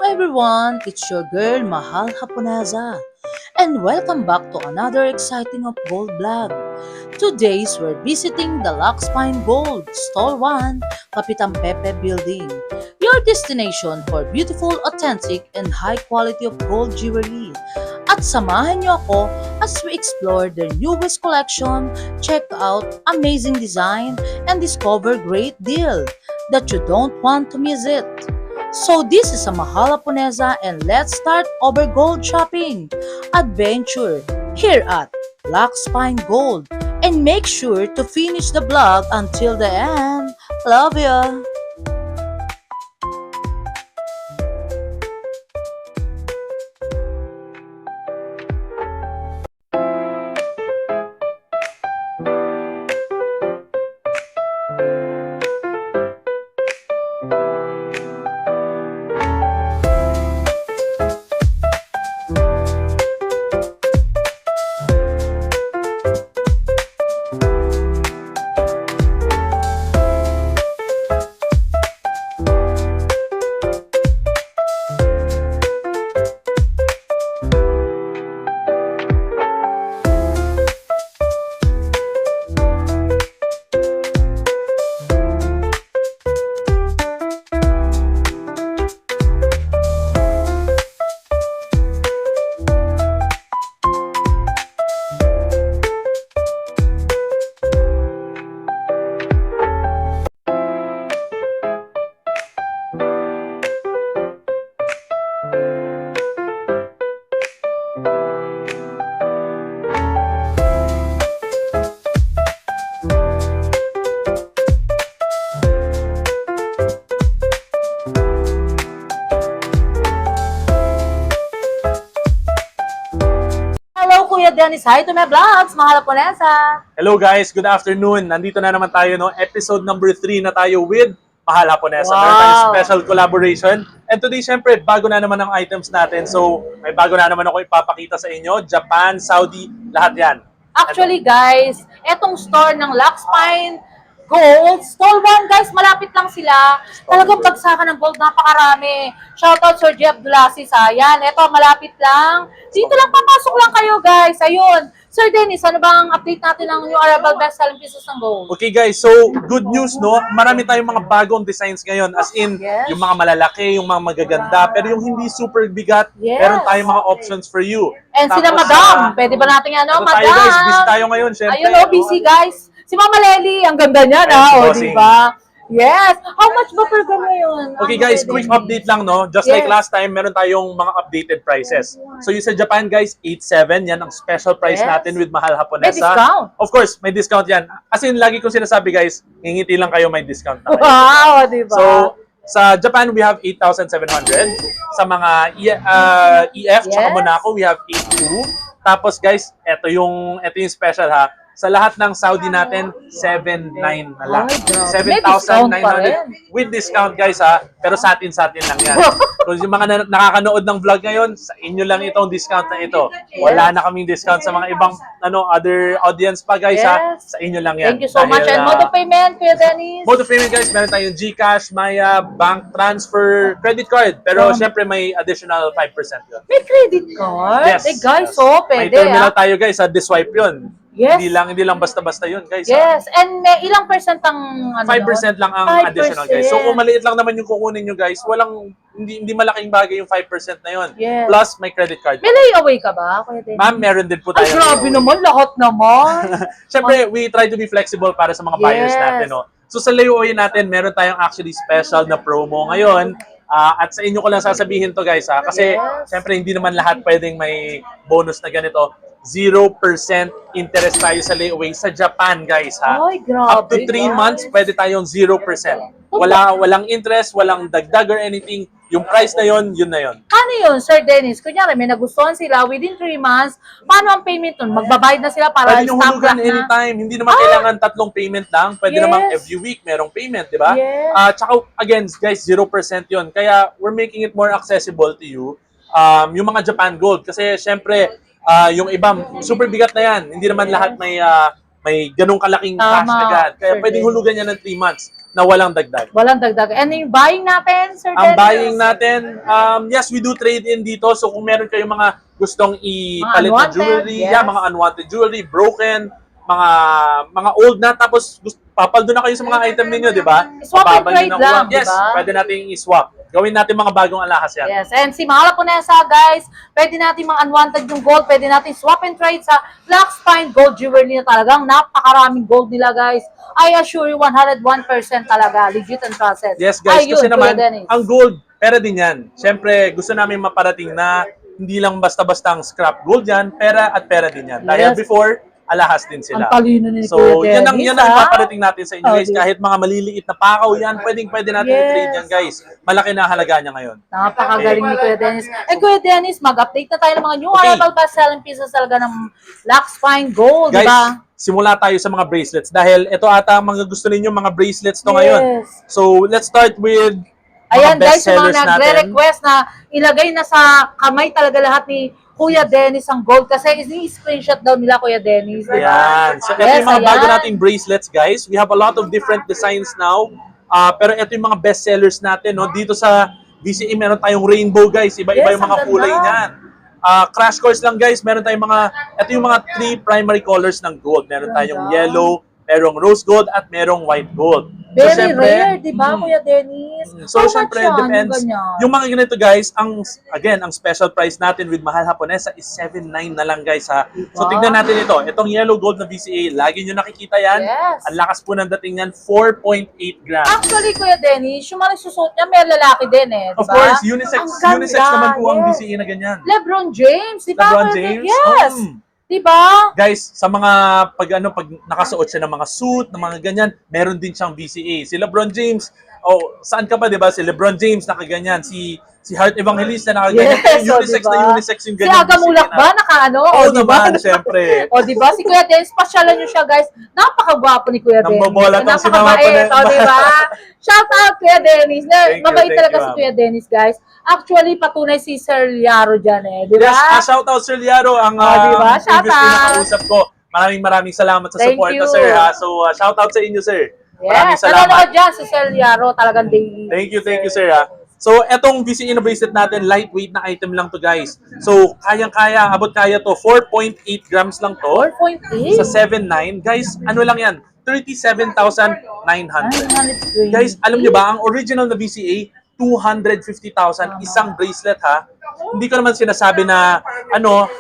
everyone, it's your girl Mahal Hapuneza and welcome back to another exciting of Gold Vlog. Today's we're visiting the Luxpine Gold, Stall 1, Kapitan Pepe Building, your destination for beautiful, authentic, and high quality of gold jewelry. At samahan niyo ako as we explore their newest collection, check out amazing design, and discover great deal that you don't want to miss it. So this is a Mahal Hapuneza and let's start our gold shopping adventure here at Luxpine Gold. And make sure to finish the vlog until the end. Love ya! Hello Kuya Dennis, hi to my vlogs, Mahal Hapuneza. Hello guys, good afternoon. Nandito na naman tayo, no? Episode number 3 na tayo with Mahal Hapuneza. Wow. Meron tayong special collaboration. And today, syempre, bago na naman ang items natin. So, may bago na naman ako ipapakita sa inyo. Japan, Saudi, lahat yan. Actually guys, etong store ng Luxpine Gold, Stall 1 guys, malapit lang sila. Talagang bagsakan ng gold, napakarami. Shoutout Sir Jeff Dulasis ha. Yan, eto malapit lang. Dito lang, papasok lang kayo guys. Ayun. Sir Dennis, ano bang update natin ng new arrival best-selling pieces ng gold? Okay guys, so good news, no? Marami tayong mga bagong designs ngayon. As in, Yes. yung mga malalaki, yung mga magaganda, pero yung hindi super bigat, Yes. meron tayong mga options for you. And sila Tapos, madam, pwede ba natin ano, ito madam? tayo guys, busy tayo ngayon, syempre. Ayun o, busy guys. Si Mama Lely, ang ganda niya na, Ayun, si o Bossing. diba? Yes. How much ba per gram ngayon? Okay guys, quick update lang, no? Just like Yes. last time, meron tayong mga updated prices. So yung sa Japan guys, 8.7, yan ang special price Yes. natin with Mahal May Hapuneza. discount. Of course, may discount yan. As in, lagi ko sinasabi guys, ngingiti lang kayo, may discount na kayo. Wow, diba? So, sa Japan, we have 8,700. Sa mga EF, tsaka Yes. Monaco, we have 8.2. Tapos guys, ito yung special ha. Sa lahat ng Saudi natin, 7.9 na lang. Ay, grabe. May discount pa 7,900 rin. with discount guys ha. Pero sa atin lang yan. Kung yung mga nakakanood ng vlog ngayon, sa inyo lang itong discount na ito. Wala na kaming discount sa mga ibang other audience pa guys ha. Yes. Sa inyo lang yan. Thank you so much. And mode of payment, Kuya Dennis? Mode of payment guys, meron tayong GCash, Maya, bank transfer, credit card. Pero syempre may additional 5% yun. May credit card? Yes. Eh guys, yes. oh, May pwede terminal tayo guys, sa Swipe yun. Yes. Hindi lang basta-basta yun guys. Yes. And may ilang percent ang ano 5% lang ang 5%. additional guys. So kung maliit lang naman yung kukunin nyo guys, hindi malaking bagay yung 5% na yun. Yes. Plus may credit card. May layaway ka ba, Kuya Dennis? Ma'am, meron din po Ay, tayo. grabe naman. Lahat naman. Siyempre, we try to be flexible para sa mga buyers Yes. natin. No? So sa layaway natin, meron tayong actually special na promo ngayon. At sa inyo ko lang sasabihin to guys ha. Kasi Yes. siyempre hindi naman lahat pwedeng may bonus na ganito. 0% interest tayo sa layaway sa Japan guys ha. Ay, grabe, Up to 3 guys. months, pwede tayong 0%. Walang interest, walang dagdag or anything. Yung price na yon, yun na yon. Paano yun, Sir Dennis? Kunyari, may nagustuhan sila within 3 months. Paano ang payment nun? Magbabayad na sila para Pwede nyo stop hulugan na? anytime. Hindi naman kailangan 3 payment lang. Pwede Yes. namang every week merong payment, di ba? Yes. Tsaka, again, guys, 0% yun. Kaya, we're making it more accessible to you. Yung mga Japan Gold. Kasi, syempre, yung iba, super bigat na yan. Hindi naman lahat may ganong kalaking cash Tama. agad. Kaya, Sure pwedeng din. hulugan yan ng 3 months. na walang dagdag. Walang dagdag. And yung buying natin, Sir Ang Dennis? buying natin, yes, we do trade in dito. So kung meron kayong mga gustong ipalit na unwanted, jewelry, yes. yeah, mga unwanted jewelry, broken, mga old na, tapos papaldo na kayo sa mga item ninyo, di ba? Swap and Bababa trade nyo ng lang, Yes, di ba? pwede nating i-swap. Gawin natin mga bagong alahas yan. Yes, and si Mahal Haponesa, guys, pwede natin mga unwanted yung gold, pwede natin swap and trade sa Black Spine Gold Jewelry na talagang napakaraming gold nila, guys. I assure you, 101% talaga, legit and trusted. Yes, guys, Ayun, kasi Kuya naman, Dennis. ang gold, pera din yan. Siyempre, gusto namin maparating na hindi lang basta-basta ang scrap gold yan, pera at pera din yan. Dahil Yes. before, alahas din sila. Ang talino ni So, Kuya yan ang Dennis, yan ang ha? ipaparating natin sa inyo, guys. Okay. Kahit mga maliliit na pakaw yan, pwede natin Yes. i-trade yan, guys. Malaki na ang halaga niya ngayon. Napakagaling ni Kuya Dennis. Eh, Kuya Dennis, mag-update na tayo ng mga new Okay. arrival best-selling pieces talaga ng Black Spine Gold, di Guys, ba? simula tayo sa mga bracelets dahil ito ata ang mga gusto ninyo, mga bracelets to ngayon. Yes. So, let's start with Ayan, mga guys, yung bestsellers mga natin. nagre-request na ilagay na sa kamay talaga lahat ni Kuya Dennis ang gold kasi ini-screenshot daw nila Kuya Dennis, di ba? Ayan. So, ito Yes, yung mga bago ayan. nating bracelets, guys. We have a lot of different designs now. Pero ito yung mga best sellers natin. No? Dito sa VCE, meron tayong rainbow, guys. Iba-iba Yes, yung mga ang kulay ganda. niyan. Crash course lang, guys. Meron tayong ito yung mga 3 primary colors ng gold. Meron tayong Ganda. yellow, merong rose gold, at merong white gold. Very syempre, rare, di ba, Kuya Dennis? So, How syempre, much yan, depends. yung ganyan? Yung mga ganito, guys, ang special price natin with Mahal Haponesa is 7.9 na lang, guys, ha. So, Diba? tignan natin ito. Itong yellow gold na VCA, lagi nyo nakikita yan. Yes. Ang lakas po ng dating yan, 4.8 grams. Actually, Kuya Dennis, yung mga nagsusuot niya, may lalaki din eh, di ba? Of course, unisex, Ang ganda, unisex naman po ang yes. VCA na ganyan. LeBron James, di ba? LeBron Kuya James? Yes. Mm. Di ba? Guys, sa mga pag nakasuot siya ng mga suit, ng mga ganyan, meron din siyang VCA. Si LeBron James, saan ka pa, 'di ba? Si LeBron James nakaganyan, si Heart Evangelista nakaganyan. Yes, Unisex diba? na unisex yung Si ganyan. Aga Mulak ba? Naka-ano? Oo di ba? naman, syempre. O, di ba? Si Kuya Dennis, pasyalan nyo siya, guys. Napakagwapo ni Kuya Dennis. Nambobola tong si Mama Napakabait, Ponesa. o, di ba? Shout out, Kuya Dennis. Thank you, Mabait thank talaga you, si ma'am. Kuya Dennis, guys. Actually, patunay si Sir Liaro dyan eh. Di ba? Yes, shout out Sir Liaro, ang diba? ang Shout previous out. pinakausap ko. Maraming salamat sa Thank support you. sir, ha. So, shout out sa inyo, sir. Maraming Yes, salamat. nanonood dyan si Sir Liaro. Talagang daily. Thank you, sir, ha. So, etong VCE na bracelet natin, lightweight na item lang to, guys. So, kayang-kaya, kaya to. 4.8 grams lang to. 4.8? Sa 7.9. Guys, ano lang yan? 37,900. 900. Guys, alam nyo ba, ang original na VCA, 250,000 isang bracelet, ha. Hindi ko naman sinasabi na,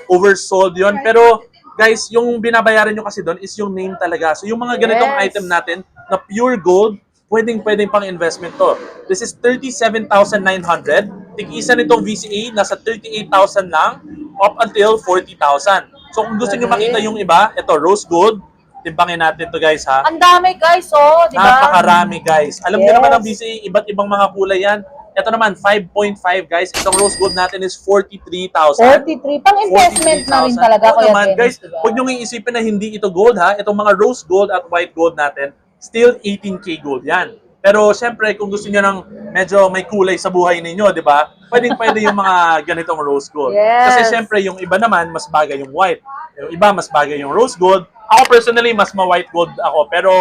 oversold yon. Pero, guys, yung binabayaran nyo kasi doon is yung name talaga. So, yung mga ganitong Yes. item natin na pure gold, pwedeng pang investment to. This is 37,900. Tig-isa nitong VCA, nasa 38,000 lang, up until 40,000. So, kung gusto nyo makita yung iba, ito, rose gold, timbangin natin to, guys, ha. Ang dami, guys, oh. Di ba? Napakarami, guys. Alam niyo Yes. naman ang VCA, iba't ibang mga kulay yan. Ito naman, 5.5, guys. Itong rose gold natin is 43,000. 43. Pang-investment na rin 43,000. talaga, Oo Kuya naman, Dennis, guys, diba? huwag niyong iisipin na hindi ito gold, ha. Itong mga rose gold at white gold natin, still 18K gold yan. Pero, syempre, kung gusto niyo ng medyo may kulay sa buhay ninyo, di ba? Pwede yung mga ganitong rose gold. Yes. Kasi, syempre, yung iba naman, mas bagay yung white. Yung iba, mas bagay yung rose gold. Ako, personally, mas ma-white gold ako. Pero,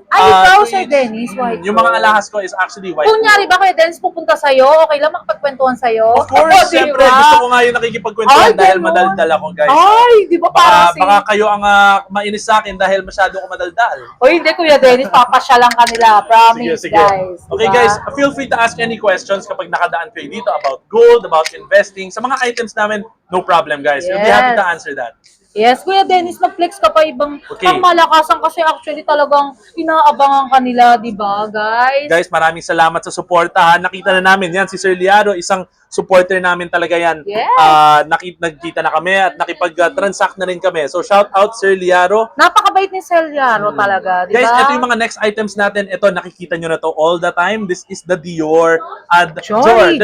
Ikaw, to Sir each- Dennis, white yung mga gold. alahas ko is actually white gold. Kunyari ba, Kuya Dennis, pupunta sa'yo, okay lang makapagkwentuhan sa'yo? Of course, Oo, di syempre, ba? gusto ko nga yung nakikipagkwentuhan Ay, dahil ganun. madaldal ako, guys. Ay, di ba parang si... Baka kayo ang mainis sa akin dahil masyado ko madaldal. O hindi, Kuya Dennis, papasyalan ka nila. Promise, guys. Okay, diba? guys, feel free to ask any questions kapag nakadaan kayo dito about gold, about investing. Sa mga items namin, no problem, guys. We'll be happy to Yes. answer that. Yes, Kuya Dennis, mag-flex ka pa ibang Okay. pang malakasan kasi actually talagang inaabangan ka nila, di ba, guys? Guys, maraming salamat sa suporta, ha. Nakita na namin yan. Si Sir Liaro, isang supporter namin talaga yan. Yes. Nagkita na kami at nakipag-transact na rin kami. So, shout out, Sir Liaro. Napakabait ni Sir Liaro talaga, di ba? Guys, ito yung mga next items natin. Ito, nakikita nyo na to all the time. This is the Dior.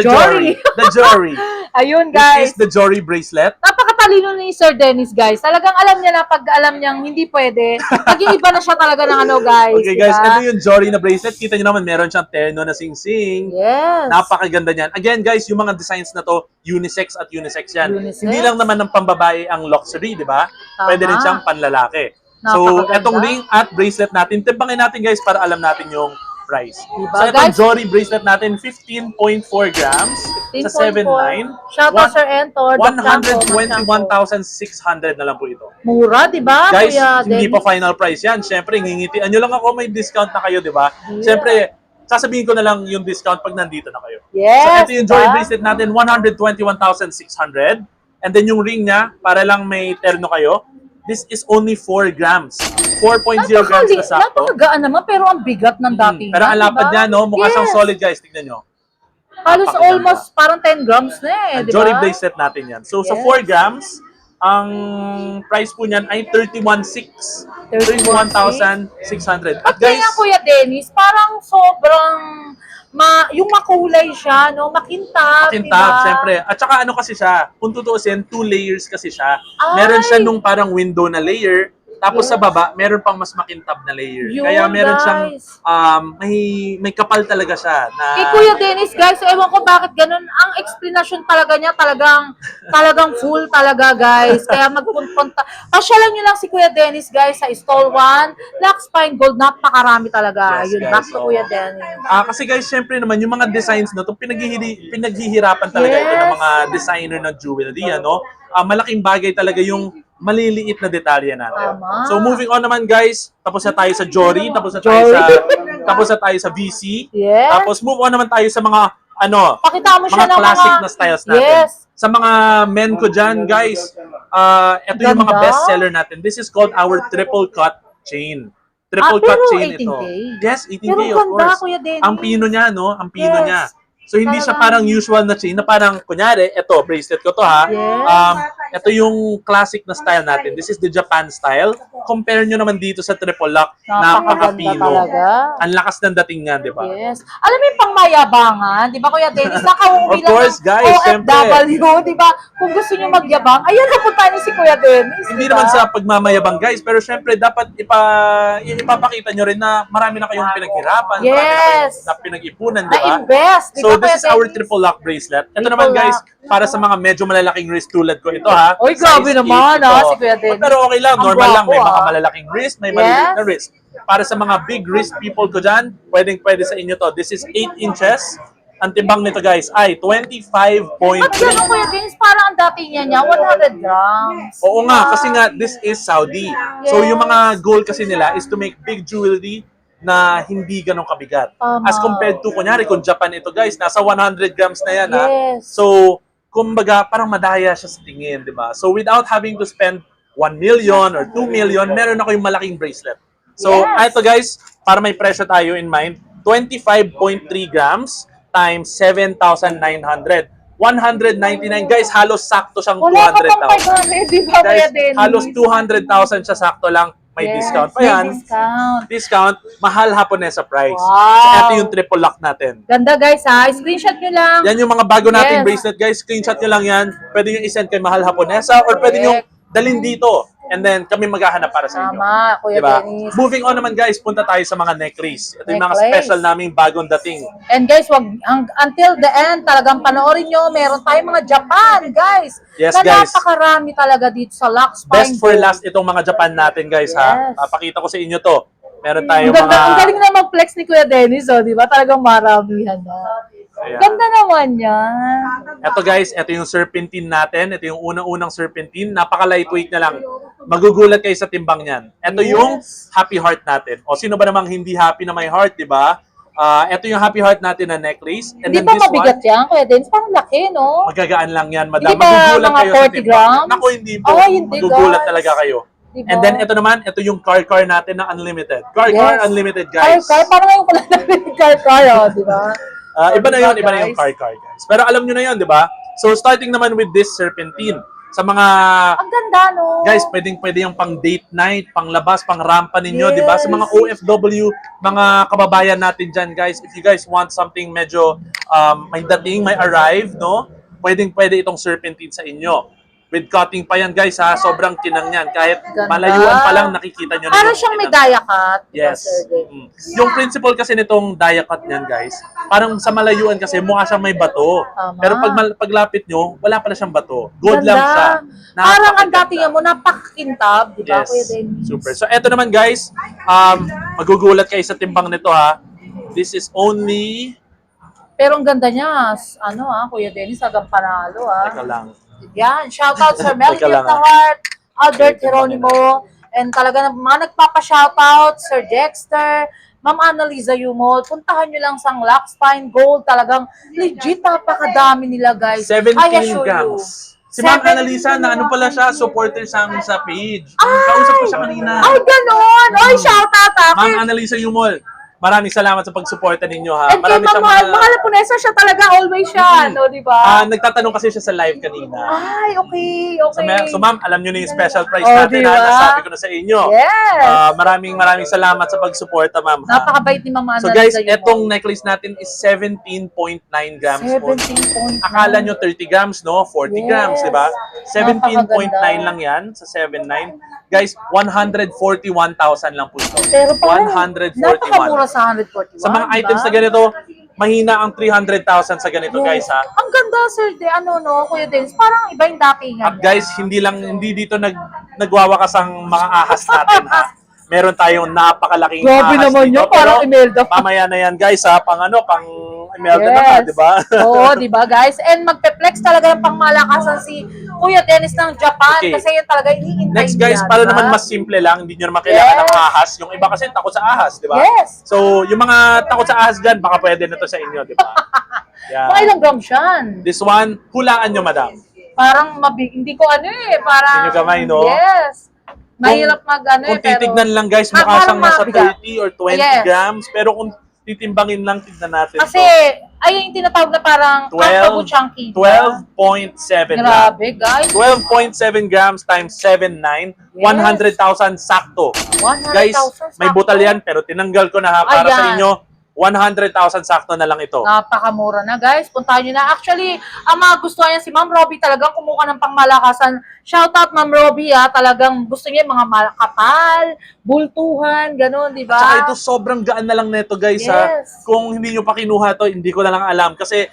Jory. The Jory. Ayun, This guys. is the Jory bracelet. Napakatalino ni Sir Dennis, guys. Talagang alam niya na pag alam niyang hindi pwede, nag-iiba na siya talaga ng ano, guys. Okay, diba? guys, ito yung Jory na bracelet. Kita nyo naman, meron siyang terno na sing-sing. Yes. Napakaganda niyan. Again, guys, yung mga designs na to, unisex at unisex yan. Unisex. Hindi lang naman ng pambabae ang luxury, di ba? Tama. Pwede rin siyang panlalaki. So, Napakaganda. etong ring at bracelet natin, timbangin natin, guys, para alam natin yung price. Diba, So itong guys? Jory bracelet natin, 15.4 grams sa 7.9. Shout out Sir Entor, Doc Chanko, 121,600 na lang po ito. Mura, di ba, Guys, Kuya hindi Dennis? pa final price yan. Siyempre, ngingitian nyo lang ako, may discount na kayo, di ba? Siyempre, sasabihin ko na lang yung discount pag nandito na kayo. Yes, So, ito yung Jory diba? bracelet natin, 121,600. And then yung ring niya, para lang may terno kayo, this is only 4 grams. 4.0 grams na sakto. Napakagaan naman, pero ang bigat ng dating. Pero ang lapad niya, no? Mukha siyang Yes. solid, guys. Tignan nyo. Halos Napakaganda. almost parang 10 grams na eh, Ang di ba? Jory bracelet natin yan. So, sa Yes. 4 grams, ang price po niyan ay 31,600. 31,600. At kaya Kuya Dennis, parang sobrang yung makulay siya, no? Makintab, Kintab, diba? syempre. At saka ano kasi siya, kung tutuusin, 2 layers kasi siya. Ay! Meron siya nung parang window na layer, tapos Yes. sa baba, meron pang mas makintab na layer. Yun, Kaya meron siyang, guys. may kapal talaga siya. Na, Kay Kuya Dennis, guys, ewan ko bakit ganun. Ang explanation talaga niya, talagang full talaga, guys. Kaya magpunta. Pasyalan niyo lang si Kuya Dennis, guys, sa Stall 1, Lux Fine Gold, napakarami talaga. Yes, Yun, guys. back to So, Kuya Dennis. kasi guys, syempre naman, yung mga designs na to, pinaghihirapan talaga ito ng Yes. mga designer ng jewelry, ano? Malaking bagay talaga yung maliliit na detalye natin. Tama. So moving on naman guys, tapos na tayo sa Jory, tapos na tayo sa VC. Yes. Tapos move on naman tayo sa mga Pakita mo siya mga ng classic mga... na styles natin. Yes. Sa mga men ko dyan, guys, ito yung mga Ganda. best seller natin. This is called our triple cut chain. Triple cut pero chain 18K? ito. Yes, 18K Pero of ganda, course. Kuya Dennis. Ang pino niya, no? Ang pino Yes. niya. So, hindi siya Talagang- parang usual na chain na parang, kunyari, ito, bracelet ko to ha. Yes. Ito yung classic na style natin. This is the Japan style. Compare nyo naman dito sa triple lock. Napakaganda Napaka-pino. talaga. Ang lakas ng dating niyan, di ba? Yes. Alam mo yung pangmayabangan, di ba Kuya Dennis? Nakauwi Of course, guys, OFW, di ba? Kung gusto nyo magyabang, ayun, napunta niyo si Kuya Dennis. Hindi di ba? naman sa pagmamayabang, guys. Pero syempre, dapat ipapakita nyo rin na marami na kayong pinaghirapan. Marami na kayong Yes. pinag-ipunan, di ba? Na-invest, di So, ba this is Kuya our Dennis? triple lock bracelet. Ito Triple naman, guys, lock. para sa mga medyo malalaking wrist tulad ko. Ito, ha? Oy, grabe Size naman, 8 ha, ito. si Kuya Dennis. Pero okay lang, Ang normal lang. May gwapo, mga ah. malalaking wrist, may maliliit Yes. na wrist. Para sa mga big wrist people ko dyan, pwede sa inyo to. This is 8 inches. Ang timbang nito, guys, ay 25.3. Ba't gano'n Kuya Dennis? Parang ang dating niya 100 grams. Oo nga, kasi nga, this is Saudi. So, Yes. yung mga goal kasi nila is to make big jewelry na hindi ganong kabigat. Tama. As compared to, kunyari, kung Japan ito, guys, nasa 100 grams na yan, ha? Yes. So, kumbaga, parang madaya siya sa tingin, di ba? So, without having to spend 1 million or 2 million, meron ako yung malaking bracelet. So, Yes. ito guys, para may presyo tayo in mind, 25.3 grams times 7,900. 199. Guys, halos sakto siyang Wala ka pang 200,000. 500, di ba Kuya Guys, Dennis? halos 200,000 siya sakto lang. May Yes, discount pa may yan. discount. Discount, mahal Haponesa price. Wow. So, ito yung triple lock natin. Ganda guys ha. Screenshot nyo lang. Yan yung mga bago nating Yes. bracelet, guys. Screenshot nyo lang yan. Pwede nyo isend kay Mahal Haponesa or pwede nyo dalhin dito. And then, kami maghahanap para sa inyo. Tama, Kuya Diba? Dennis. Moving on naman, guys, punta tayo sa mga necklace. Ito yung mga Necklace. special naming bagong dating. And guys, until the end, talagang panoorin nyo, meron tayong mga Japan, guys. Yes, na guys. napakarami talaga dito sa Lux Fine Best for Gold. last itong mga Japan natin, guys, ha? Yes. Papakita ko sa inyo to. Meron Ang tayong ganda, mga... ang galing na mag-flex ni Kuya Dennis, oh, di ba? Talagang maramihan na. Ayan. Ganda naman yan. Ito guys, ito yung serpentine natin. Ito yung unang-unang serpentine. Napaka-lightweight na lang. Magugulat kayo sa timbang niyan. Ito yung happy heart natin. O sino ba namang hindi happy na may heart, di ba? Ito yung happy heart natin na necklace. And Hindi then ba this mabigat one, yan, Kuya Dennis? Parang laki, no? magagaan lang yan, madam. Hindi ba Magugulat mga kayo sa 40 timbang. grams? Naku, hindi po. Ah, hindi, Magugulat guys. talaga kayo. Diba? And then ito naman, ito yung car natin na unlimited. Car Yes. unlimited, guys. Car, parang ngayon ko lang narinig car, oh, di ba? Iba na yun, iba na yung Guys. car, guys. Pero alam nyo na yun, di ba? So, starting naman with this serpentine. Sa mga, Ang ganda, no? guys, pwede yung pang date night, pang labas, pang rampa ninyo, di ba? Sa Yes. mga OFW, mga kababayan natin dyan, guys, if you guys want something medyo may dating, may arrive, no? Pwede itong serpentine sa inyo. With cutting pa yan, guys, ha? Sobrang kinang yan. Kahit Ganda. malayuan pa lang, nakikita nyo na Parang yung siyang may kinang. dia cut. di ba, Yes. Sir Dennis? Yung principle kasi nitong dia cut niyan, guys, parang sa malayuan kasi mukha siyang may bato. Tama. Pero paglapit nyo, wala pala siyang bato. Gold Ganda. lang siya. Parang ang Napakaganda. dating mo, napakakintab, di ba, Yes. Kuya Dennis? Super. So eto naman, guys, magugulat kayo sa timbang nito, ha. This is only... Pero ang ganda niya, Kuya Dennis, hanggang panalo, Teka lang. Yan, shoutout Sir Melody Teka lang, of the Heart, Albert Geronimo, and talaga mga nagpapa-shoutout, Sir Dexter, Ma'am Annalisa Yumol, puntahan nyo lang sa Lux Fine Gold, talagang legit, napakadami nila guys. 17 I assure you. grams. Si Ma'am 17 Annalisa, na ano pala siya, supporter sa amin sa page. Kausap ko siya kanina. Ay, ganon! Oy, shoutout Ma'am Annalisa Yumol, maraming salamat sa pagsuporta ninyo ha. And kay Marami siyang Ma'am Mahal Lapunesa, siya talaga always siya, no, di ba? nagtatanong kasi siya sa live kanina. Ay, okay. So ma'am, alam niyo na yung special price Oh, natin diba? ha. Nasabi ko na sa inyo. Yes. Maraming salamat sa pagsuporta ma'am ha. Napakabait ni Ma'am So Annalisa guys, Yumol. etong necklace natin is 17.9 grams po. 17.9. Akala nyo 30 grams, no? 40 Yes. grams, di ba? 17.9 Napakaganda. lang yan sa 7.9. Guys, 141,000 lang po ito. Pero parang 141. napakamura sa 141. Sa mga diba? items na ganito, mahina ang 300,000 sa ganito, guys, ha? Ang ganda, Sir De, Kuya Dennis, parang iba yung datingan At guys, hindi dito nagwawakas ang mga ahas natin, ha? Meron tayong napakalaking Grabe ahas naman dito. yun, parang Pero Imelda. mamaya na yan, guys, ha? Pang Imelda Yes. na, di ba? Oo, di ba guys? And magpe-flex talaga ng pangmalakasan si Kuya Dennis ng Japan Okay. kasi yan talaga iniintay Next guys, niya, para diba? naman mas simple lang, hindi nyo naman kailangan Yes. ng ahas. Yung iba kasi takot sa ahas, di ba? Yes. So, yung mga takot sa ahas dyan, baka pwede na to sa inyo, di ba? Mga ilang grams yan? This one, hulaan nyo, madam. Parang hindi ko parang... Hindi nyo kamay, no? Yes. Mahirap Kung titignan lang guys, mukha parang siyang nasa mabigat. 30 or 20 Yes. grams. Pero kung titimbangin lang, tignan natin Kasi, to. ayun yung tinatawag na parang 12 chunky. 12.7 grams. Grabe, guys. 12.7 grams times 7.9, 100,000 sakto. 100,000 Guys, may sakto. butal yan, pero tinanggal ko na ha para sa Ayan. inyo. 100,000 sakto na lang ito. Napakamura na guys. Puntahan nyo na. Actually, ang mga gusto niya si Ma'am Robby talagang kumuha ng pangmalakasan. Shoutout Ma'am Robby Talagang gusto niya yung mga kapal, bultuhan, ganun, di ba? Tsaka ito sobrang gaan na lang nito guys ha. Yes. Kung hindi nyo pa kinuha to, hindi ko na lang alam kasi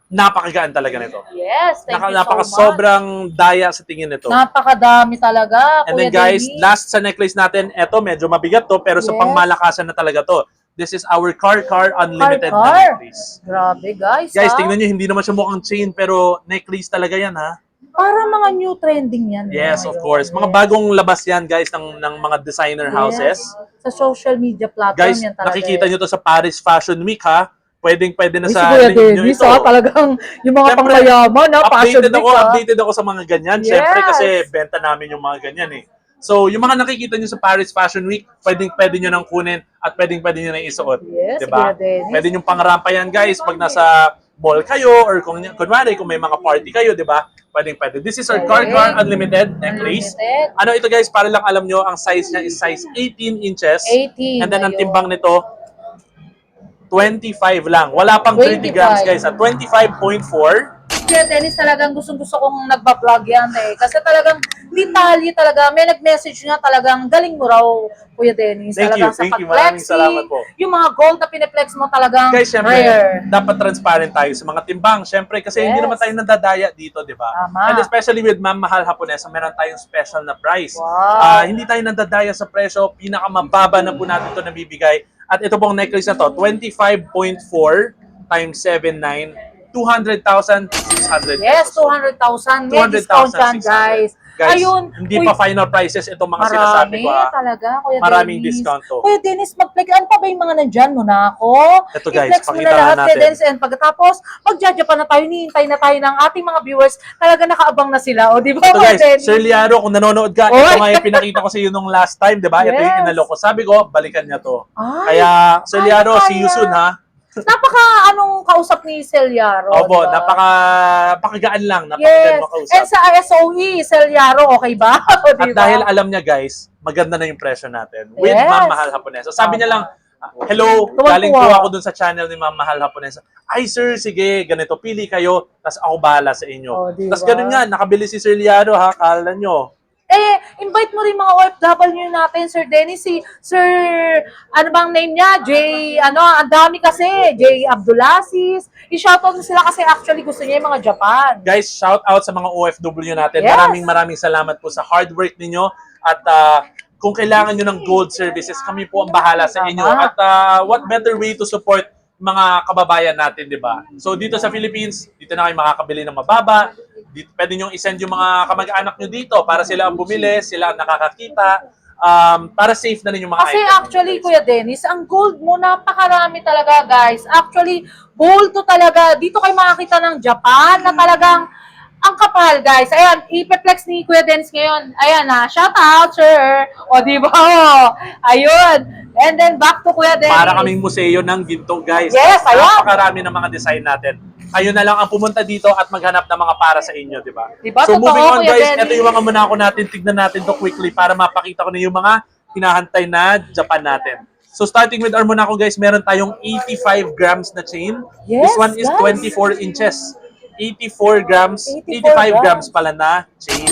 napakagaan talaga nito. Yes, thank you so much. Sobrang daya sa tingin nito. Napakadami talaga. And then Kuya guys, Dennis. last sa necklace natin, eto medyo mabigat to pero sa Yes. pangmalakasan na talaga to. This is our Car Unlimited na Car. necklace. Grabe guys. Guys, ha? tingnan nyo, hindi naman siya mukhang chain pero necklace talaga yan ha. Parang mga new trending yan. Yes, of ngayon. course. Mga Yes. bagong labas yan guys ng mga designer houses. Yes. Sa social media platform Guys, yan talaga. nakikita nyo to sa Paris Fashion Week ha. Pwede na Uy, sa si Kuya link nyo Dennis, ito. talagang yung mga Siyempre, pangmayaman, fashion week, updated ako sa mga ganyan. Yes. Siyempre kasi benta namin yung mga ganyan eh. So, yung mga nakikita nyo sa Paris Fashion Week, pwede nyo nang kunin at pwede nyo nang isuot. Yes, diba? Kuya Dennis. Pwede nyo pangrampa yan guys pag nasa mall kayo or kunwari kung may mga party kayo, di ba? Pwede. This is our Car Unlimited necklace. Unlimited. Ano ito guys, para lang alam nyo, ang size niya is size 18 inches. 18. And then ang ayun. timbang nito, 25 lang. Wala pang 30 grams 25. guys. At 25.4. Kuya Dennis, talagang gustong-gusto kong nagbablog yan kasi talagang detalye talaga. May nag-message nga talagang galing mo raw, Kuya Dennis. Thank talagang you, thank you. sa Maraming pag-flexing, salamat po. yung mga gold na pineflex mo talagang Guys, syempre, rare. dapat transparent tayo sa mga timbang. Syempre, kasi hindi Yes. naman tayo nadadaya dito, di ba? Tama. And especially with Ma'am Mahal Haponesa, meron tayong special na price. Wow. Hindi tayo nadadaya sa presyo. Pinakamababa na po natin ito nabibigay. At ito pong necklace na to, 25.4 times 7.9, 200,600 Yes, pesos. 200,000. May discount yan, 200,600. guys. Guys, Ayun. hindi Uy, pa final prices itong mga sinasabi ko. talaga, Kuya Maraming Dennis. discount to. Kuya Dennis, mag-flex. Ano pa ba yung mga nandyan mo na ako? Ito, guys, I-flex mo pakita na lahat, nga Kuya natin. Dennis. And pagkatapos, magjajapan na tayo, hinihintay na tayo ng ating mga viewers. Talaga nakaabang na sila. O, di ba, Ito Kuya guys, Dennis? Sir Liaro, kung nanonood ka, Oy! ito nga yung pinakita ko sa iyo nung last time, di ba? Ito yung Yes. inalok ko. Sabi ko, balikan niya to. Ay, Kaya, Sir ay, Liaro, kaya. see you soon ha. anong kausap ni Celiaro? Opo, diba? napakagaan lang, napakagaan Yes. makausap. And sa SOE, Celiaro, okay ba? O, At diba? dahil alam niya guys, maganda na yung presyo natin. With Yes. Ma'am Mahal Haponesa. Sabi niya lang, hello, Tuwang-tuwa. galing po ako dun sa channel ni Ma'am Mahal Haponesa. Ay sir, sige, ganito, pili kayo, tapos ako bahala sa inyo. Oh, diba? Tapos ganun nga, nakabili si Sir Liaro ha, kala nyo. Invite mo rin mga OFW natin, Sir Dennis, si Sir, ano bang name niya? Ang dami kasi, J. Abdulaziz. I-shoutout mo sila kasi actually gusto niya yung mga Japan. Guys, shout out sa mga OFW natin. Yes. Maraming salamat po sa hard work ninyo. At kung kailangan nyo ng gold services, kami po ang bahala sa inyo. Tama. At what better way to support mga kababayan natin, di ba? So dito sa Philippines, dito na kayo makakabili ng mababa. Dito, pwede nyo isend yung mga kamag-anak nyo dito para sila ang bumili, sila ang nakakakita. Para safe na rin yung mga Kasi items. actually, Kuya Dennis, ang gold mo, napakarami talaga, guys. Actually, gold to talaga. Dito kayo makakita ng Japan na talagang ang kapal, guys. Ayan, ipeplex ni Kuya Dennis ngayon. Ayan na, shout out, sir. O, di ba? O, ayun. And then, back to Kuya Dennis. Para kaming museo ng ginto, guys. Yes, ayan. Napakarami ng mga design natin. Kayo na lang ang pumunta dito at maghanap ng mga para sa inyo, di ba? Diba? So Totoo, moving on, Kuya guys, Dennis. ito yung mga manako natin. Tignan natin to quickly para mapakita ko na yung mga hinahantay na Japan natin. So starting with our Monaco, guys, meron tayong 85 grams na chain. Yes, This one is guys. 24 inches. 84 grams, 84 85 grams pala na chain.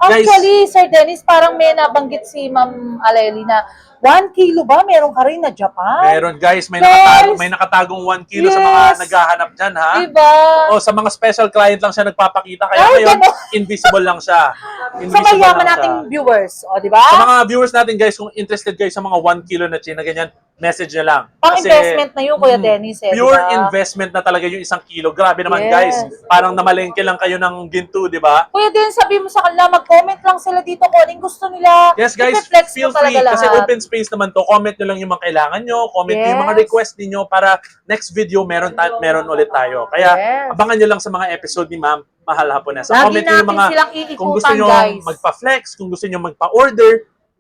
Guys, Actually, Sir Dennis, parang may nabanggit si Ma'am Aleli na 1 kilo ba? Meron ka rin na Japan? meron guys, may, Guys! nakatagong 1 kilo sa mga Yes! naghahanap dyan, ha? Diba? O sa mga special client lang siya nagpapakita, kaya Ay, ngayon, ganun. invisible lang siya. Sa Invisible mayaman lang nating siya. viewers. O, diba? Sa mga viewers natin, guys, kung interested kayo sa mga 1 kilo na chain na ganyan, message nyo lang. Kasi, Pang-investment na yun, Kuya Dennis. Eh, pure diba? investment na talaga yung 1 kilo. Grabe naman, Yes. guys. Parang namalengke lang kayo ng ginto, di ba? Kuya Dennis, sabi mo sa kanila, mag-comment lang sila dito kung anong gusto nila. Yes, guys, I-flex feel mo talaga free. Kasi lahat. open space naman to. Comment nyo lang yung mga kailangan nyo. Comment nyo yung mga Yes. request niyo para next video meron ulit tayo. Kaya Yes. abangan nyo lang sa mga episode ni Ma'am Mahal Haponesa. Lagi Comment nyo yung natin mga silang iikutan, kung gusto nyo guys. magpa-flex, kung gusto nyo magpa-order,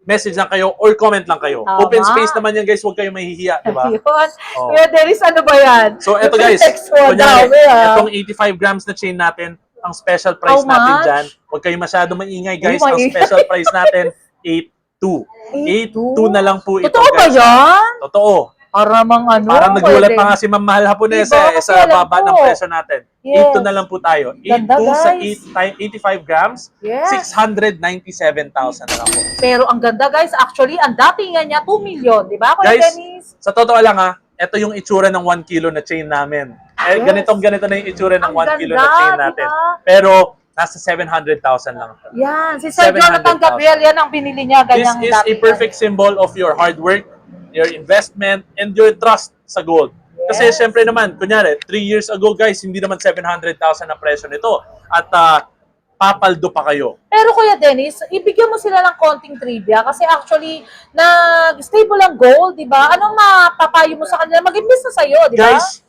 message lang kayo or comment lang kayo. Tama. Open space naman yan, guys. Huwag kayo mahihiya, di ba? Ayun. Oh. Kuya Dennis, ano ba yan? So, eto guys, Text mo, kunyari, dami, ah. itong 85 grams na chain natin, ang special price How natin much? dyan, huwag kayo masyado maingay, guys. Uy, Ang maingay. special price natin, 8.2. 8.2 na lang po ito, Totoo ba guys. yan? Totoo. Para mang ano? Parang nagulat Kuya pa nga Dennis. si Ma'am Mahal Haponesa Diba? Kasi sa alam baba ko. ng presyo natin. Yes. 8.2 na lang po tayo. 8.2 Ganda, sa guys. 85 grams, Yes. 697,000 na lang po. Pero ang ganda, guys. Actually, ang datingan niya, 2 million. Di ba, Kuya Guys, Dennis? sa totoo lang ha, ito yung itsura ng 1 kilo na chain namin. Eh, Yes. ganito na yung itsura ng Ang 1 kilo na ganda, chain natin. diba? Pero, nasa 700,000 lang. Yan. Si Sir 700,000. Jonathan Gabriel, yan ang binili niya. This Ganyang is a datingan. perfect symbol of your hard work, your investment, and your trust sa gold. Kasi Yes. syempre naman, kunyari, 3 years ago guys, hindi naman 700,000 ang presyo nito. At papaldo pa kayo. Pero Kuya Dennis, ibigyan mo sila ng konting trivia kasi actually, stable ang gold, di ba? Anong mapapayo mo sa kanila? Mag-invest na sa'yo, di ba? Guys,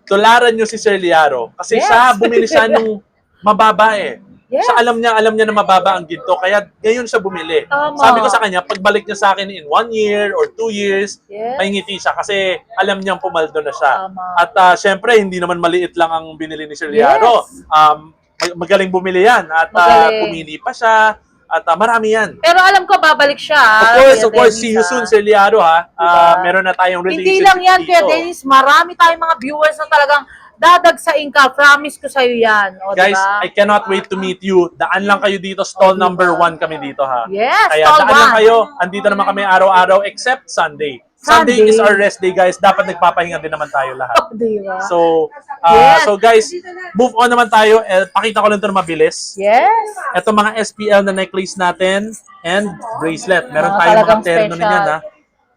tularan nyo si Sir Liaro. Kasi Yes. siya, bumili siya nung mababa eh. Yes. Siya alam niya na mababa ang ginto. Kaya ngayon siya bumili. Tama. Sabi ko sa kanya, pagbalik niya sa akin in 1 year or 2 years, Yes. may ngiti siya kasi alam niyang pumaldo na siya. Tama. At syempre, hindi naman maliit lang ang binili ni Sir Liaro. Yes. Magaling bumili yan. At Magaling. pumili pa siya. At marami yan. Pero alam ko, babalik siya. Of course, see you soon, Sir Liaro, ha. Diba? Meron na tayong relationship Hindi lang yan, Kuya dito. Dennis. Marami tayong mga viewers na talagang dadagsain ka. Promise ko sa'yo yan. O, Guys, diba? I cannot wait to meet you. Daan lang kayo dito. Stall number 1 kami dito, ha. Yes, Kaya stall daan lang 1. kayo. Andito naman kami araw-araw except Sunday. Sunday Sunday. is our rest day, guys. Dapat nagpapahinga din naman tayo lahat. O, diba? So, Yes. so guys, move on naman tayo. Pakita ko lang ito na mabilis. Yes. Ito mga SPL na necklace natin and bracelet. Meron Mga tayong mga talagang terno special. niyan, ha.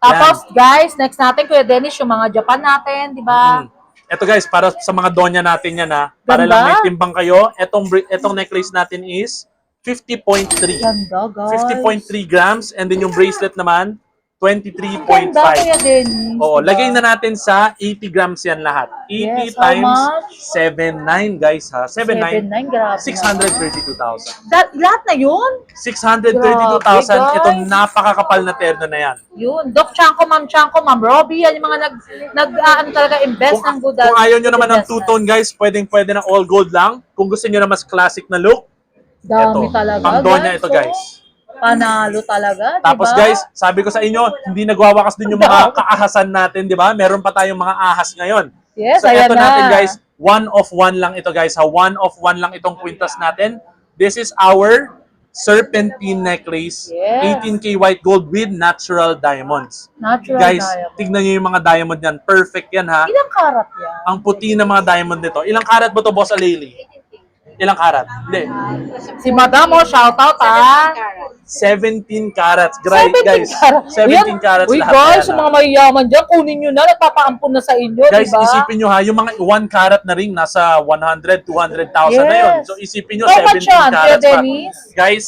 Tapos, guys, next natin, Kuya Dennis, yung mga Japan natin, di ba? Ito guys, para sa mga donya natin yan, ha. Para Ganda. lang may timbang kayo. Etong necklace natin is 50.3. Ganda, guys. 50.3 grams and then yung bracelet naman 23.5. Ganda, Kuya Dennis. Oo, diba? lagay na natin sa 80 grams yan lahat. 80 Yes, how times much? 7.9 guys ha. 7.9 7.9, grabe. 632,000. Lahat na yun? 632,000 Grabe, ito guys. napakakapal na terno na yan. Yun. Doc Chanko, Ma'am Robbie, yan yung mga ano talaga, invest ng good. Kung ayaw nyo naman ng investment. two-tone guys, pwede na all gold lang. Kung gusto nyo na mas classic na look, Dami ito. talaga, Pang donya ito So, guys. panalo talaga, Tapos diba? guys, sabi ko sa inyo, hindi nagwawakas din yung mga kaahasan natin, di ba? Meron pa tayong mga ahas ngayon. Yes, So ayan eto na. natin guys, 1 of 1 lang ito guys. 1 of 1 lang itong kwintas natin. This is our serpentine necklace, Yes. 18K white gold with natural diamonds. Natural Guys, diamond. tignan nyo yung mga diamond yan. Perfect yan ha. Ilang karat yan? Ang puti ng mga diamond nito. Ilang karat ba to, Boss Aleli? Ilang karat? Hindi. Si Madam, shoutout, 17 carats. 17 Guys, carats. 17 carats Uy, lahat guys, yan, sa mga mayayaman dyan, kunin nyo na, nagpapaampun na sa inyo, guys, diba? isipin nyo ha, yung mga 1 carat na ring nasa 100, 200,000 na yun. Yes. So isipin nyo, How 17 much yan, Kuya carats pa. Dennis? Guys,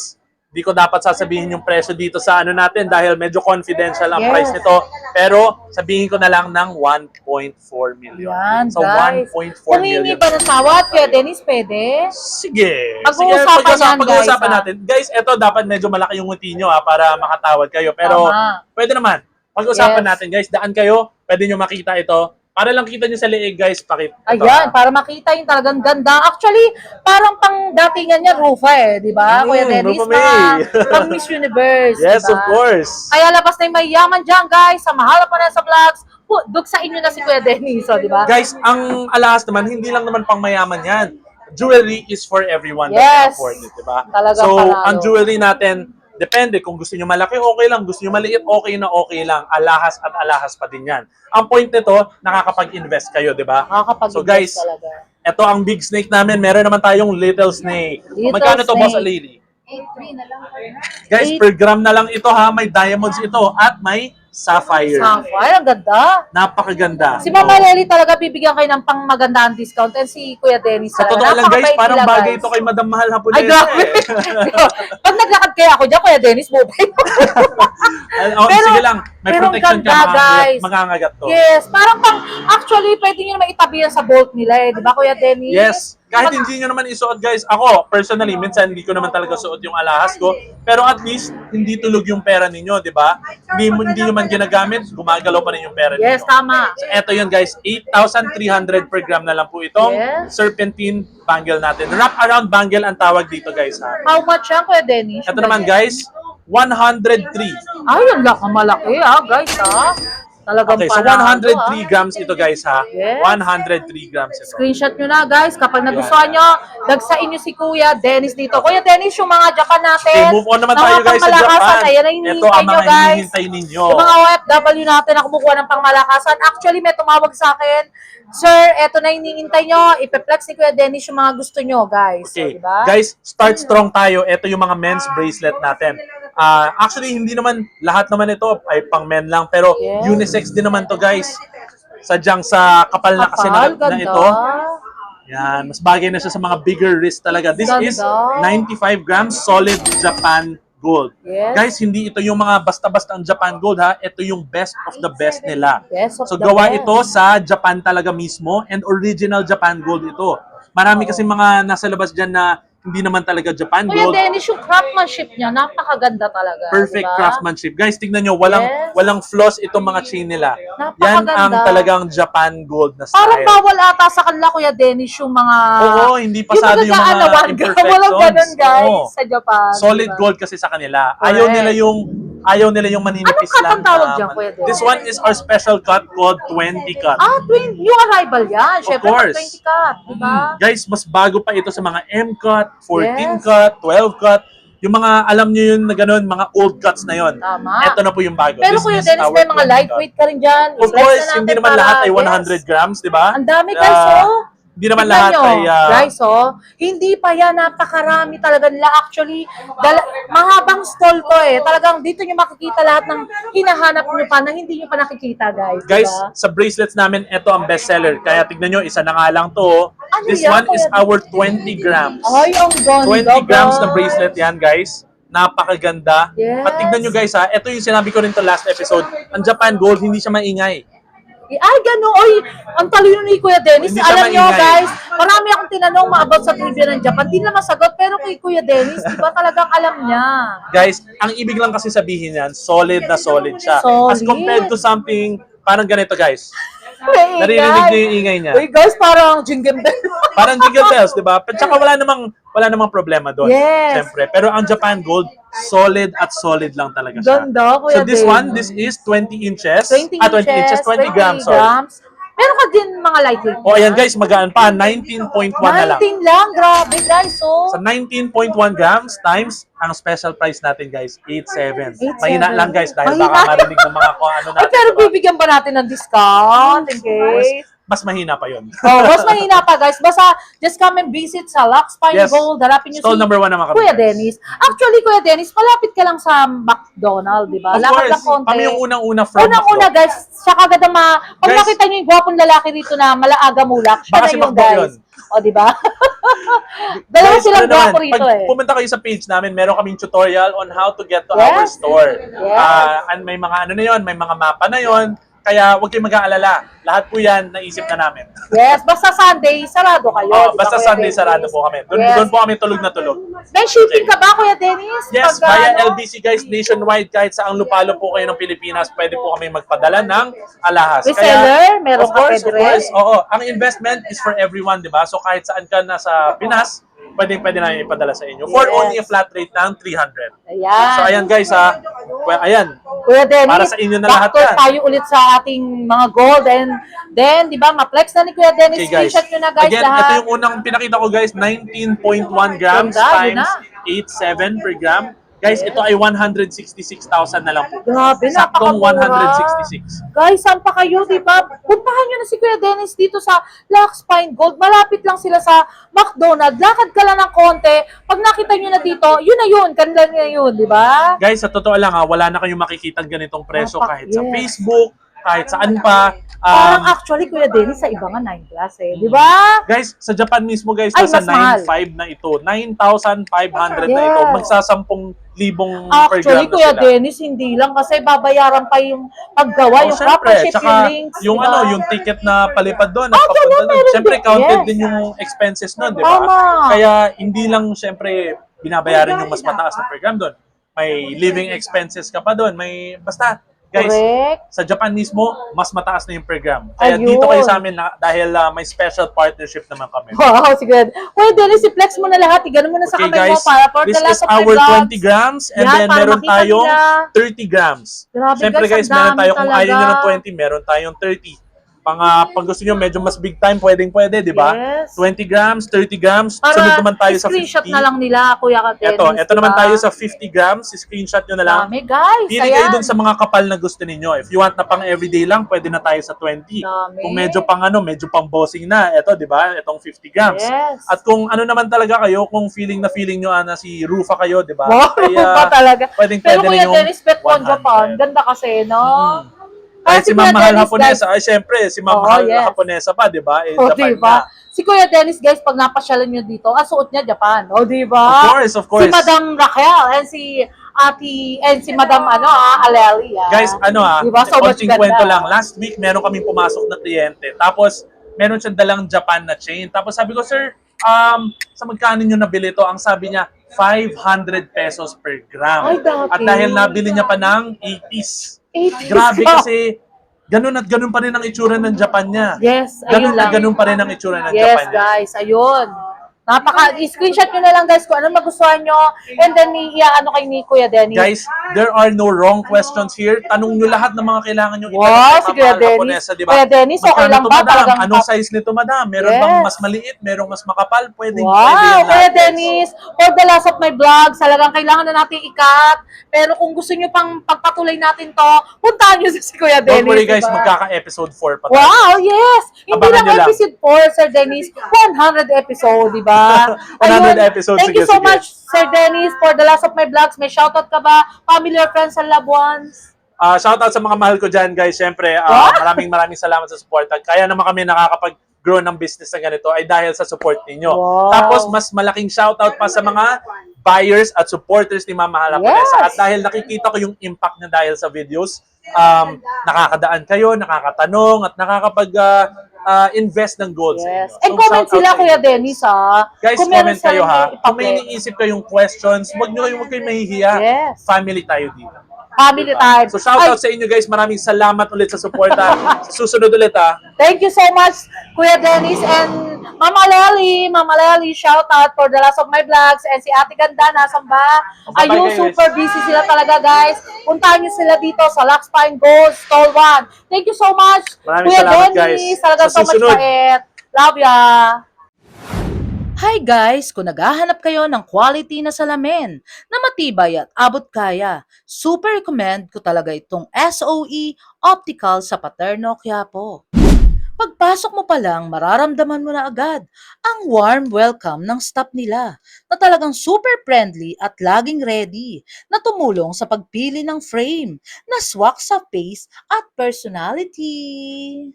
di ko dapat sasabihin yung presyo dito sa ano natin dahil medyo confidential ang Yes. price nito. Pero sabihin ko na lang ng 1.4 million. Yan, So guys. 1.4 Kung million. hindi ba ng tawad, Kuya Dennis, pwede? Sige. Pag-uusapan yan, pag-uusapan guys, natin. Guys, eto dapat medyo malaki yung ngiti nyo para makatawad kayo. Pero Tama. pwede naman. Pag-usapan Yes. natin, guys. Daan kayo. Pwede nyo makita ito. Para lang kita nyo sa liig, guys. Pakita. Ayan, para makita yung talagang ganda. Actually, parang pang datingan niya, Rufa di ba? Kuya Dennis, Rufa May. pang Miss Universe, Yes, diba? of course. Kaya labas na yung mayaman dyan, guys. Sa mahal pa na sa vlogs. Dugsa inyo na si Kuya Dennis, di ba? Guys, ang alahas naman, hindi lang naman pang mayaman yan. Jewelry is for everyone that Yes. can afford it, diba? Talagang So, panalo. ang jewelry natin, depende. Kung gusto nyo malaki, okay lang. Gusto nyo maliit, okay na okay lang. Alahas at alahas pa din yan. Ang point nito, nakakapag-invest kayo, diba? Nakakapag-invest So guys, talaga. ito ang big snake namin. Meron naman tayong little snake. Little Magkano to, boss snake. lady? Guys, per gram na lang ito ha. May diamonds ito at may sapphire. Sapphire, ang ganda. Napakaganda. Si Mama Lely talaga bibigyan kayo ng pang magandang discount and si Kuya Dennis Sa talaga. totoo lang guys, napakabait parang nila, bagay guys. ito kay Madam Mahal Hapunesa. Ay, grabe. Pag naglakad kaya ako dyan, Kuya Dennis, bubay. Sige lang, may pero protection ganda, ka, guys. mangangagat to. Yes, parang pang, actually, pwede nyo naman itabi yan sa bolt nila di ba Kuya Dennis? Yes. Kahit hindi nyo naman isuot guys, ako personally, minsan hindi ko naman talaga suot yung alahas ko, pero at least hindi tulog yung pera ninyo, di ba? Hindi nyo man ginagamit, gumagalaw pa rin yung pera ninyo. Yes, tama. So eto yun guys, 8,300 per gram na lang po itong Yes. serpentine bangle natin. Wrap around bangle ang tawag dito guys ha. How much yan, Kuya Dennis? Ito naman guys, 103. Ay, ang malaki guys Talagang Okay, so panalo, 103 grams ito guys ha. Yes. 103 grams ito. Screenshot nyo na guys. Kapag nagustuhan nyo, dagsain nyo si Kuya Dennis dito. Kuya Dennis, yung mga Japan natin. Okay, move on naman tayo guys sa Japan. Ayan na Ito hinihintay ang nyo mga guys. hinihintay ninyo. Yung mga OFW natin na kumukuha ng pangmalakasan. Actually, may tumawag sa akin. Sir, eto na hinihintay nyo. Ipe-flex ni Kuya Dennis yung mga gusto nyo guys. Okay, So, diba? guys, start strong tayo. Ito yung mga men's bracelet natin. Actually, hindi naman, lahat naman ito ay pang men lang. Pero Yes. unisex din naman to guys. Sadyang sa kapal na kasi na ganda. ito. Yan, mas bagay na siya sa mga bigger wrist talaga. This Ganda. is 95 grams solid Japan gold. Yes. Guys, hindi ito yung mga basta-basta ang Japan gold ha. Ito yung best of the best nila. Best of So the gawa best. ito sa Japan talaga mismo and original Japan gold ito. Marami kasi mga nasa labas dyan na hindi naman talaga Japan Kuya gold. Dennis, yung craftsmanship niya, napakaganda talaga. Perfect diba? craftsmanship. Guys, tignan nyo, walang Yes. walang flaws itong mga chain nila. Yan Napakaganda. ang talagang Japan gold na Parang style. bawal ata sa kanila, Kuya Dennis, yung mga... Oo, hindi pasado yung mga Walang imperfections. ganun, guys, Oo. sa Japan. Solid diba? gold kasi sa kanila. Correct. Ayaw nila yung maninipis Anong cut lang. ang tawag dyan, Kuya Dennis? This one is our special cut called 20 cut. Yung arrival yan. Siyempre, course. 20 cut, diba? Guys, mas bago pa ito sa mga M-cut, 14 Yes. cut, 12 cut. Yung mga, alam nyo yun na ganun, mga old cuts na yun. Tama. Ito na po yung bago. Pero This Kuya is Dennis, our may mga 20 lightweight ka rin dyan. cut. Of I-flex course, na natin hindi naman para- lahat ay yes. 100 grams, di ba? Ang dami, guys, Hindi naman Tignan lahat nyo, ay... guys, hindi pa yan, napakarami talaga nila. Actually, mahabang stall to Talagang dito nyo makikita lahat ng hinahanap nyo pa na hindi nyo pa nakikita, guys. Guys, diba? sa bracelets namin, ito ang best seller. Kaya tignan nyo, isa na nga lang to. Ano This yan, one is Kuya? our 20 grams. Ay, ang ganda, 20 grams na guys. bracelet yan, guys. Napakaganda. Yes. At tignan nyo guys ha, ito yung sinabi ko rin to last episode. Ang Japan Gold, hindi siya maingay. Ay, gano'n. Oy, ang talino ni Kuya Dennis. Hindi siya Alam nyo, maingay. guys, marami akong tinanong about sa trivia ng Japan. Di na masagot, pero kay Kuya Dennis, di ba talagang alam niya? Guys, ang ibig lang kasi sabihin yan, solid na solid siya. As Solid. compared to something, parang ganito guys. May Naririnig niyo yung ingay niya. Uy, guys, parang jingle bell. Parang jingle bells, di ba? Tsaka wala namang problema doon. Yes. Siyempre. Pero ang Japan Gold, solid at solid lang talaga siya. Ganda, Kuya So this Dennis. one, this is 20 inches. 20 inches, 20 grams, sorry. grams. Meron ka din mga lightweight. O ayan guys, magaan pa, 19.1 na lang. 19 lang, grabe guys. So, Sa 19.1 grams times, ang special price natin guys, 8.7. 8.7. Mahina lang guys, dahil Mahina. baka marinig ng mga kung ano ay, natin. pero diba? bibigyan ba natin ng discount in case? mas mahina pa yun. Oh, mas mahina pa guys. Basta just come and visit sa Lux Pine Yes. Gold. Harapin nyo Stall si number 1 naman kami. Kuya guys. Dennis. Actually, Kuya Dennis, malapit ka lang sa McDonald's, di ba? Of Lakad course, lang konti. kami yung unang-una from Unang-una McDo. guys, siya kagad na pag Guys, nakita nyo yung gwapong lalaki dito na malaaga mulak, siya baka na si yun McDo guys. yun. O, di ba? Dalawa Guys, silang ano naman, gwapo rito pag eh. pumunta kayo sa page namin, meron kaming tutorial on how to get to Yes. our store. Yes. And may mga ano na yun, may mga mapa na yun. Kaya huwag kayong mag-aalala. Lahat po yan naisip na namin. Yes, basta Sunday, sarado kayo. Oh, di ba, basta Kuya Sunday Dennis? sarado po kami. Doon, Yes. doon po kami tulog na tulog. May shipping ka ba, Kuya Dennis? Yes, Pag, via ano? LBC guys, nationwide, kahit saang lupalo po kayo ng Pilipinas, pwede po kami magpadala ng alahas. Reseller, meron of ka course, pwede of rin? course, oo. Ang investment is for everyone, di ba? So kahit saan ka nasa Pinas, pwede namin ipadala sa inyo. For Yes. only a flat rate ng 300. Ayan. So ayan guys ha. Well, ayan. Kuya Dennis, Para sa inyo na lahat back to yan. tayo ulit sa ating mga gold. And then, di ba, ma-flex na ni Kuya Dennis. Okay guys. Screenshot nyo na guys Again, lahat. ito yung unang pinakita ko guys, 19.1 grams Ganda, yun times na. 8.7 per gram. Guys, ito ay 166,000 na lang po. Grabe, Saktong napakamura. 166. Guys, saan pa kayo, di ba? Puntahan nyo na si Kuya Dennis dito sa Lux Pine Gold. Malapit lang sila sa McDonald's. Lakad ka lang ng konti. Pag nakita nyo na dito, yun na yun. Kanila na yun, di ba? Guys, sa totoo lang ha, wala na kayong makikita ganitong presyo kahit sa Yes. Facebook, kahit saan pa. Parang actually, Kuya Dennis, sa iba nga 9 plus eh. Di ba? Guys, sa Japan mismo guys, Ay, nasa mas mahal. 9.5 na ito. 9,500 na ito. Yes. Magsasampung-libong per gram Actually, na Kuya sila. Dennis, hindi lang kasi babayaran pa yung paggawa, Oh, yung syempre. craftsmanship, Tsaka yung links, yung di ba? yung ticket na palipad doon, at Ah, papunta ganun, doon. meron Syempre, din. counted Yes. din yung expenses doon, di ba? Tama. Kaya hindi lang syempre binabayaran yung mas mataas na per gram doon. May living expenses ka pa doon. May, basta, guys, Correct. sa Japan mismo, mas mataas na yung per gram. Kaya Ayun. dito kayo sa amin dahil may special partnership naman kami. Wow, sige. Kuya Dennis, i-flex mo na lahat. Iganon mo na sa Okay kamay mo guys, para for this the last is of my our vlogs. 20 grams and Yan, then para meron makita tayong nila. 30 grams. Grabe, Siyempre guys, guys, ang meron dami tayo, kung ayaw nyo ng talaga. 20, meron tayong 30. Pag gusto nyo medyo mas big time, pwede, di ba? Yes. 20 grams, 30 grams, Para sunod naman tayo sa screenshot 50. na lang nila, Kuya Ka Dennis. Ito naman diba? tayo sa 50 grams, screenshot nyo na lang. Dami, guys. Pili kayo Ayan. dun sa mga kapal na gusto ninyo. If you want na pang everyday lang, pwede na tayo sa 20. Dami. Kung medyo pang bossing na, ito, di ba? Itong 50 grams. Yes. At kung ano naman talaga kayo, kung feeling nyo na si Rufa kayo, di ba? Wow, pa talaga. Pwede Pero Kuya ninyong Dennis, pet one 100. Japan. Ganda kasi, no? Kahit si Ma'am Kuya Mahal Dennis, Haponesa, guys, ay syempre, si Ma'am Oo, Mahal yes. Haponesa pa, di ba? O, Japan diba? na. Si Kuya Dennis, guys, pag napasyalan nyo dito, suot niya Japan. O, diba? Of course. Si Madam Raquel and si si Madam, Aleli. Guys, Diba? So much konting ganda. kwento lang. Last week, meron kaming pumasok na kliyente. Tapos, meron siyang dalang Japan na chain. Tapos sabi ko, sir, sa magkano nyo nabili to? Ang sabi niya, 500 pesos per gram. Ay, dati. At dahil nabili niya pa ng 80s. 80s Grabe ka. kasi, ganun at ganun pa rin ang itsura ng Japan niya. Yes, ayun Ganun at lang. ganun pa rin ang itsura ng Yes, Japan niya. guys, ayun. I-screenshot nyo na lang, guys, kung ano magustuhan nyo. And then, ano kay ni Kuya Dennis. Guys, there are no wrong questions here. Tanong nyo lahat ng mga kailangan nyo Wow, si Kuya Dennis. Japonesa, di ba? Kuya Dennis, okay Magkano lang to, ba? madam? Talagang Anong size nito, madam? Meron Yes. bang mas maliit? Merong mas makapal? Pwede Wow, yan Kuya lahat, guys. Dennis, for the last of my vlogs, talagang kailangan na natin ikat. Pero kung gusto nyo pang pagpatuloy natin to, puntahan nyo si Kuya Dennis. Don't worry guys, diba? magkaka-episode 4 pa tayo. Wow, yes! Hindi Abangan lang nyo lang. episode 4, Sir Dennis, 100 episode, di ba? 100 episodes, Thank you sige, so sige. much, Sir Dennis, for the last of my vlogs. May shoutout ka ba? Family or friends and loved ones? Shoutout sa mga mahal ko dyan, guys. Siyempre, maraming salamat sa support. At kaya naman kami nakakapag-grow ng business na ganito ay dahil sa support ninyo. Wow. Tapos, mas malaking shoutout pa sa mga buyers at supporters ni Mama Hala Vanessa. Yes. At dahil nakikita ko yung impact niya dahil sa videos, nakakadaan kayo, nakakatanong, at nakakapag-invest ng gold sa Yes. inyo. And comment shoutout sila, sa Kuya inyo. Dennis, ha? Guys, Kung meron comment kayo silang ha. Kung may ipakit. iniisip kayong questions, huwag kayong mahihiya. Yes. Family tayo dito. Family Diba? time. So shoutout sa inyo guys. Maraming salamat ulit sa suporta. Susunod ulit ha. Thank you so much, Kuya Dennis and Mama Lely, shout out for the last of my vlogs. And si Ate Ganda, nasan ba? Bye-bye, Ayun, guys. super busy sila talaga, guys. Puntahan niyo sila dito sa Lux Pine Gold, Stall 1. Thank you so much, Maraming Kuya salamat, Dennis. guys. Talagang Sa so much susunod. pait. Love ya! Hi guys! Kung naghahanap kayo ng quality na salamin na matibay at abot kaya, super recommend ko talaga itong SOE Optical sa Paterno, Quiapo. Pagpasok mo pa lang, mararamdaman mo na agad ang warm welcome ng staff nila na talagang super friendly at laging ready na tumulong sa pagpili ng frame na swak sa face at personality.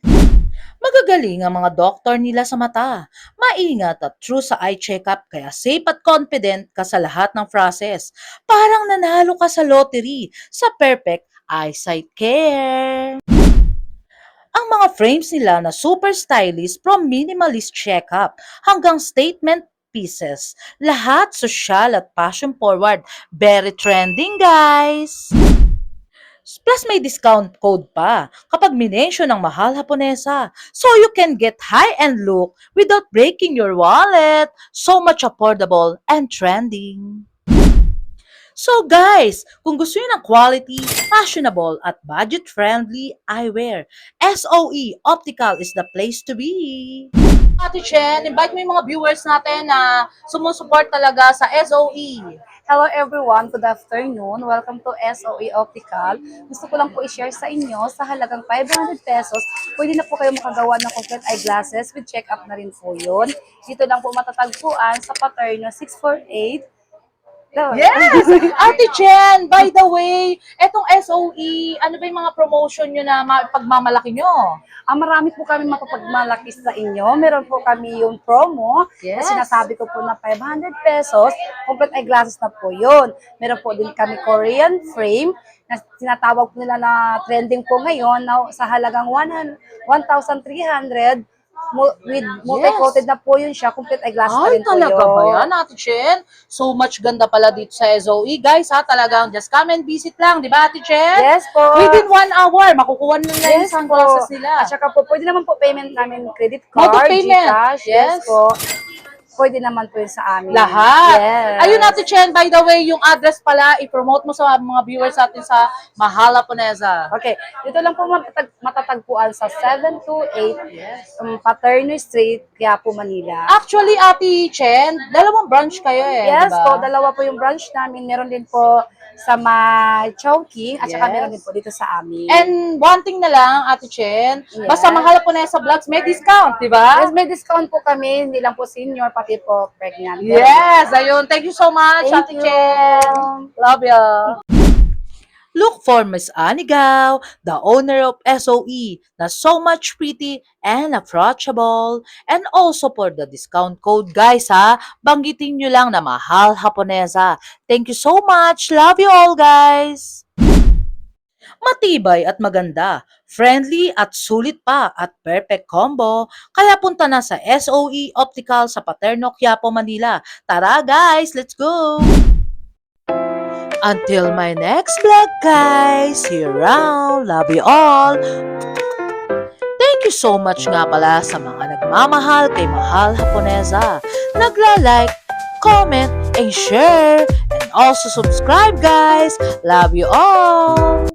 Magagaling ang mga doktor nila sa mata, maingat at true sa eye checkup kaya safe at confident ka sa lahat ng process. Parang nanalo ka sa lottery sa perfect eyesight care. Ang mga frames nila na super stylish from minimalist checkup hanggang statement pieces. Lahat social at fashion forward. Very trending, guys! Plus may discount code pa kapag minensyon ng mahal Haponesa. So you can get high-end look without breaking your wallet. So much affordable and trending. So guys, kung gusto niyo ng quality, fashionable at budget-friendly eyewear, SOE Optical is the place to be. Ate Chen, invite mo yung mga viewers natin na sumusuport talaga sa SOE. Hello everyone, good afternoon. Welcome to SOE Optical. Gusto ko lang po i-share sa inyo sa halagang 500 pesos, pwede na po kayo makagawa ng complete eyeglasses with check-up na rin po yun. Dito lang po matatagpuan sa Paterno 648. Yes! Ate Chen, by the way, etong SOE, ano ba yung mga promotion nyo na pagmamalaki nyo? Marami po kami mapapagmalaki sa inyo. Meron po kami yung promo. Yes. Na sinasabi ko po na 500 pesos, complete eyeglasses na po yun. Meron po din kami Korean frame na tinatawag po nila na trending po ngayon na sa halagang 1,300 with multi-coated na po yun siya, complete eyeglasses na Ay, rin po talaga yun. ba yan, Ate Chen? So much ganda pala dito sa SOE. Guys, ha, talagang just come and visit lang, di ba, Ate Chen? Yes po. Within 1 hour, makukuha nila yung Yes po. sunglasses nila. At saka po, pwede naman po payment namin credit Mode of card, payment. GCash. Yes. Yes po. Pwede naman po yun sa amin. Lahat. Yes. Ayun, Ate Chen, by the way, yung address pala, i-promote mo sa mga viewers natin sa Mahal Haponesa. Okay. Dito lang po matatagpuan sa 728 Paterno Street, Quiapo, Manila. Actually, Ate Chen, dalawang branch kayo Yes diba? po, dalawa po yung branch namin. Meron din po sa Chowking at saka Yes. meron din po dito sa amin. And one thing na lang, Ate Chen, Yes. basta Mahal Haponesa Vlogs, may discount, di ba? Yes, may discount po kami. Hindi lang po senior, pati po pregnant. Yes, ayun. Thank you so much, Thank Ate you. Chen. Love you. Look for Miss Anigaw, the owner of SOE, na so much pretty and approachable. And also for the discount code, guys, ha? Banggitin nyo lang na Mahal Haponesa. Thank you so much. Love you all, guys. Matibay at maganda, friendly at sulit pa at perfect combo. Kaya punta na sa SOE Optical sa Paterno, Quiapo, Manila. Tara guys, let's go! Until my next vlog guys, see you around, love you all. Thank you so much nga pala sa mga nagmamahal kay Mahal Haponesa. Nagla-like, comment, and share. And also subscribe guys. Love you all.